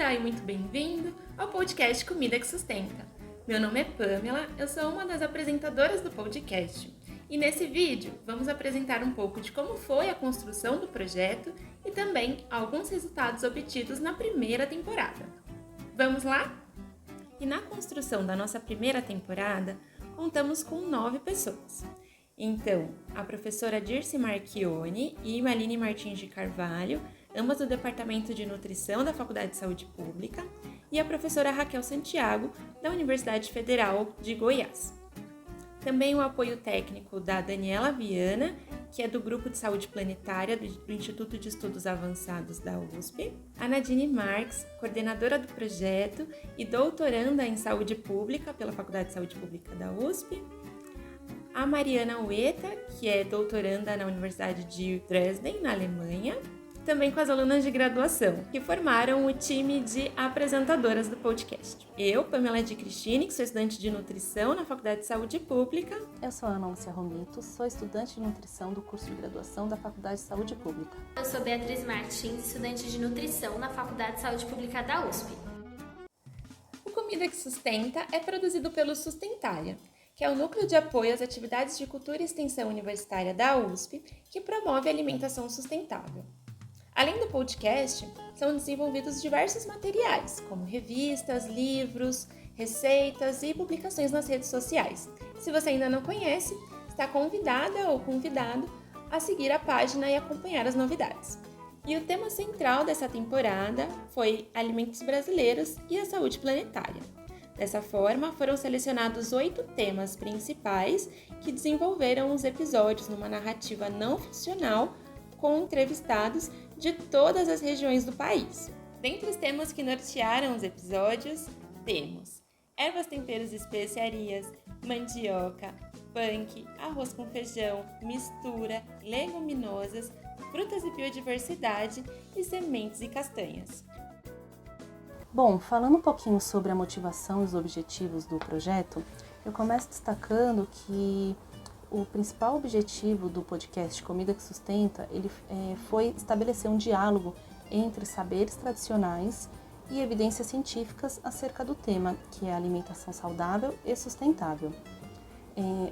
bem-vinda e muito bem-vindo ao podcast Comida que Sustenta. Meu nome é Pamela, eu sou uma das apresentadoras do podcast. E nesse vídeo vamos apresentar um pouco de como foi a construção do projeto e também alguns resultados obtidos na primeira temporada. Vamos lá? E na construção da nossa primeira temporada, contamos com 9 pessoas. Então, a professora Dirce Marchione e Maline Martins de Carvalho, ambas do Departamento de Nutrição da Faculdade de Saúde Pública, e a professora Raquel Santiago, da Universidade Federal de Goiás. Também o apoio técnico da Daniela Viana, que é do Grupo de Saúde Planetária do Instituto de Estudos Avançados da USP, a Nadine Marques, coordenadora do projeto e doutoranda em Saúde Pública pela Faculdade de Saúde Pública da USP, a Mariana Ueta, que é doutoranda na Universidade de Dresden, na Alemanha, também com as alunas de graduação, que formaram o time de apresentadoras do podcast. Eu, Pamela de Cristine, que sou estudante de nutrição na Faculdade de Saúde Pública. Eu sou a Ana Lúcia Romito, sou estudante de nutrição do curso de graduação da Faculdade de Saúde Pública. Eu sou Beatriz Martins, estudante de nutrição na Faculdade de Saúde Pública da USP. O Comida que Sustenta é produzido pelo Sustentária, que é o núcleo de apoio às atividades de cultura e extensão universitária da USP, que promove a alimentação sustentável. Além do podcast, são desenvolvidos diversos materiais, como revistas, livros, receitas e publicações nas redes sociais. Se você ainda não conhece, está convidada ou convidado a seguir a página e acompanhar as novidades. E o tema central dessa temporada foi alimentos brasileiros e a saúde planetária. Dessa forma, foram selecionados 8 temas principais que desenvolveram os episódios numa narrativa não ficcional com entrevistados de todas as regiões do país. Dentre os temas que nortearam os episódios, temos ervas, temperos e especiarias, mandioca, punk, arroz com feijão, mistura, leguminosas, frutas e biodiversidade e sementes e castanhas. Bom, falando um pouquinho sobre a motivação e os objetivos do projeto, eu começo destacando que o principal objetivo do podcast Comida que Sustenta foi estabelecer um diálogo entre saberes tradicionais e evidências científicas acerca do tema, que é a alimentação saudável e sustentável.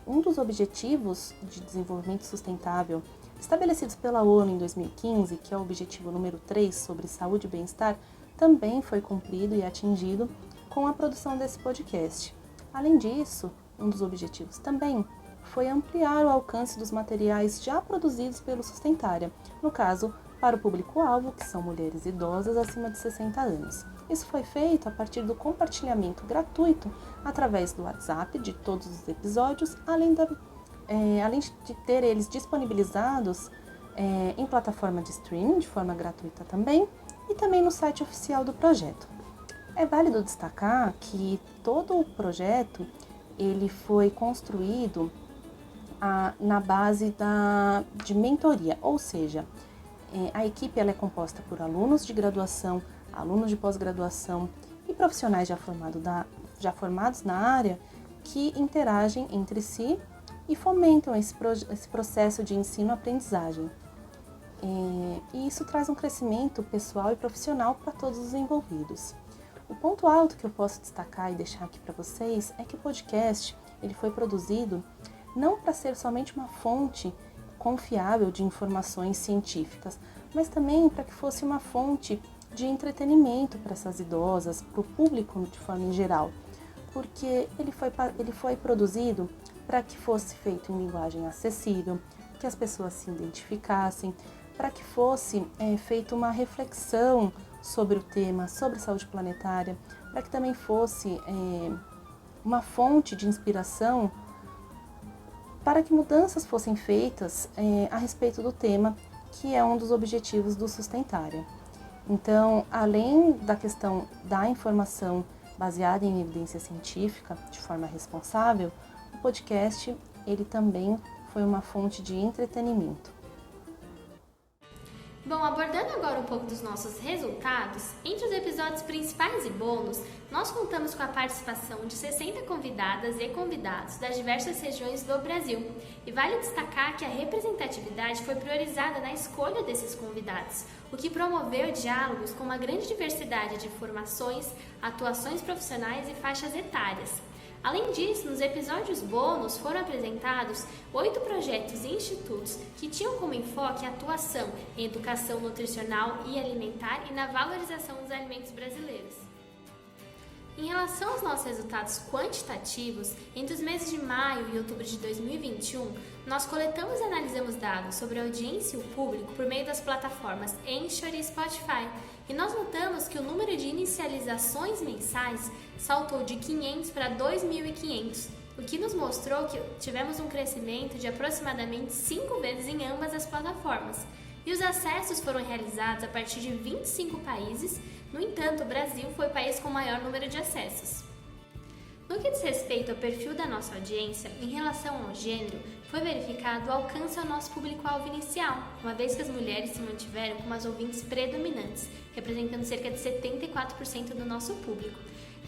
Um dos objetivos de desenvolvimento sustentável estabelecidos pela ONU em 2015, que é o objetivo número 3 sobre saúde e bem-estar, também foi cumprido e atingido com a produção desse podcast. Além disso, um dos objetivos também foi ampliar o alcance dos materiais já produzidos pelo Sustentária, no caso, para o público-alvo, que são mulheres idosas acima de 60 anos. Isso foi feito a partir do compartilhamento gratuito através do WhatsApp de todos os episódios, além de ter eles disponibilizados em plataforma de streaming de forma gratuita também, e também no site oficial do projeto. É válido destacar que todo o projeto ele foi construído na base de mentoria, ou seja, a equipe ela é composta por alunos de graduação, alunos de pós-graduação e profissionais já formados na área que interagem entre si e fomentam esse processo de ensino-aprendizagem. E isso traz um crescimento pessoal e profissional para todos os envolvidos. O ponto alto que eu posso destacar e deixar aqui para vocês é que o podcast ele foi produzido não para ser somente uma fonte confiável de informações científicas, mas também para que fosse uma fonte de entretenimento para essas idosas, para o público de forma em geral, porque ele foi produzido para que fosse feito em linguagem acessível, que as pessoas se identificassem, para que fosse feita uma reflexão sobre o tema, sobre saúde planetária, para que também fosse uma fonte de inspiração para que mudanças fossem feitas a respeito do tema, que é um dos objetivos do Sustentária. Então, além da questão da informação baseada em evidência científica, de forma responsável, o podcast ele também foi uma fonte de entretenimento. Bom, abordando agora um pouco dos nossos resultados, entre os episódios principais e bônus, Nós contamos com a participação de 60 convidadas e convidados das diversas regiões do Brasil. E vale destacar que a representatividade foi priorizada na escolha desses convidados, o que promoveu diálogos com uma grande diversidade de formações, atuações profissionais e faixas etárias. Além disso, nos episódios bônus foram apresentados 8 projetos e institutos que tinham como enfoque a atuação em educação nutricional e alimentar e na valorização dos alimentos brasileiros. Em relação aos nossos resultados quantitativos, entre os meses de maio e outubro de 2021, nós coletamos e analisamos dados sobre a audiência e o público por meio das plataformas Anchor e Spotify, e nós notamos que o número de inicializações mensais saltou de 500 para 2.500, o que nos mostrou que tivemos um crescimento de aproximadamente 5 vezes em ambas as plataformas. E os acessos foram realizados a partir de 25 países, no entanto, o Brasil foi o país com o maior número de acessos. No que diz respeito ao perfil da nossa audiência, em relação ao gênero, foi verificado o alcance ao nosso público-alvo inicial, uma vez que as mulheres se mantiveram como as ouvintes predominantes, representando cerca de 74% do nosso público.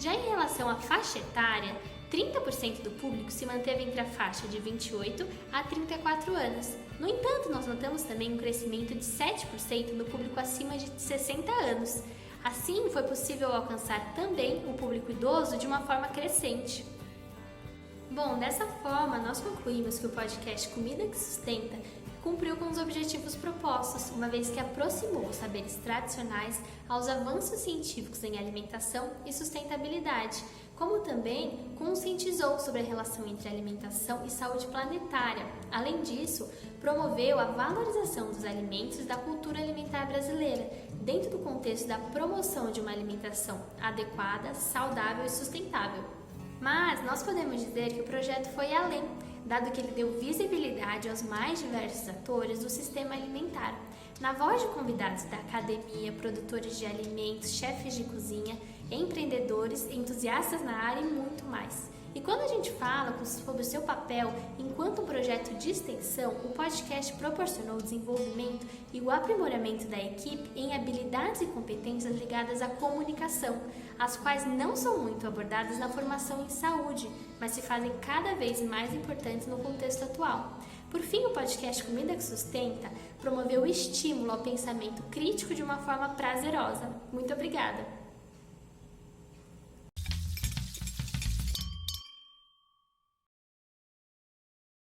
Já em relação à faixa etária, 30% do público se manteve entre a faixa de 28 a 34 anos. No entanto, nós notamos também um crescimento de 7% no público acima de 60 anos. Assim, foi possível alcançar também o público idoso de uma forma crescente. Bom, dessa forma, nós concluímos que o podcast Comida que Sustenta cumpriu com os objetivos propostos, uma vez que aproximou os saberes tradicionais aos avanços científicos em alimentação e sustentabilidade, como também conscientizou sobre a relação entre alimentação e saúde planetária. Além disso, promoveu a valorização dos alimentos e da cultura alimentar brasileira, dentro do contexto da promoção de uma alimentação adequada, saudável e sustentável. Mas nós podemos dizer que o projeto foi além, dado que ele deu visibilidade aos mais diversos atores do sistema alimentar, na voz de convidados da academia, produtores de alimentos, chefes de cozinha, empreendedores, entusiastas na área e muito mais. E quando a gente fala sobre o seu papel enquanto um projeto de extensão, o podcast proporcionou o desenvolvimento e o aprimoramento da equipe em habilidades e competências ligadas à comunicação, as quais não são muito abordadas na formação em saúde, mas se fazem cada vez mais importantes no contexto atual. Por fim, o podcast Comida que Sustenta promoveu o estímulo ao pensamento crítico de uma forma prazerosa. Muito obrigada!